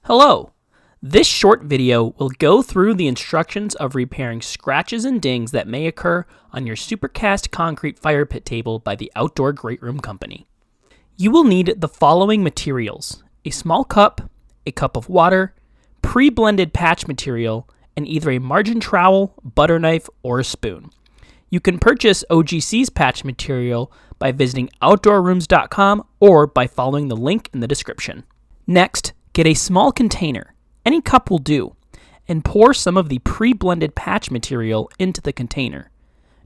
Hello! This short video will go through the instructions of repairing scratches and dings that may occur on your Supercast concrete fire pit table by the Outdoor GreatRoom Company. You will need the following materials: a small cup, a cup of water, pre-blended patch material, and either a margin trowel, butter knife, or a spoon. You can purchase OGC's patch material by visiting outdoorrooms.com or by following the link in the description. Next, get a small container, any cup will do, and pour some of the pre-blended patch material into the container.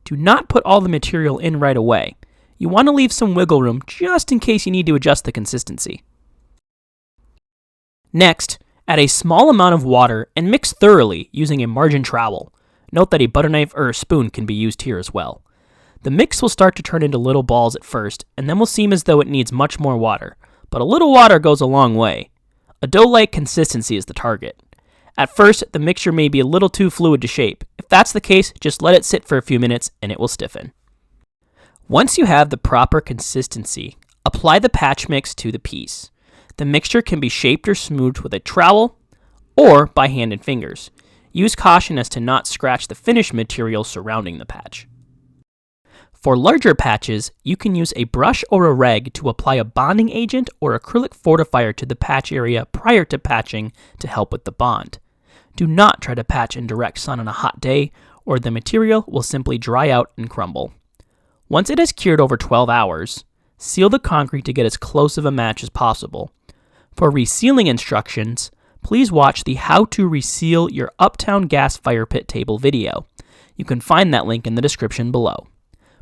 Do not put all the material in right away. You want to leave some wiggle room just in case you need to adjust the consistency. Next, add a small amount of water and mix thoroughly using a margin trowel. Note that a butter knife or a spoon can be used here as well. The mix will start to turn into little balls at first, and then will seem as though it needs much more water, but a little water goes a long way. A dough-like consistency is the target. At first, the mixture may be a little too fluid to shape. If that's the case, just let it sit for a few minutes and it will stiffen. Once you have the proper consistency, apply the patch mix to the piece. The mixture can be shaped or smoothed with a trowel or by hand and fingers. Use caution as to not scratch the finished material surrounding the patch. For larger patches, you can use a brush or a rag to apply a bonding agent or acrylic fortifier to the patch area prior to patching to help with the bond. Do not try to patch in direct sun on a hot day, or the material will simply dry out and crumble. Once it has cured over 12 hours, seal the concrete to get as close of a match as possible. For resealing instructions, please watch the How to Reseal Your Uptown Gas Fire Pit Table video. You can find that link in the description below.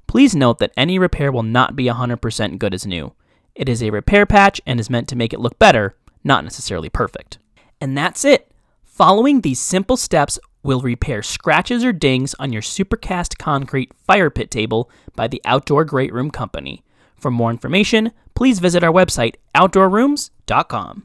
Please note that any repair will not be 100% good as new. It is a repair patch and is meant to make it look better, not necessarily perfect. And that's it. Following these simple steps will repair scratches or dings on your Supercast concrete fire pit table by the Outdoor GreatRoom Company. For more information, please visit our website, outdoorrooms.com.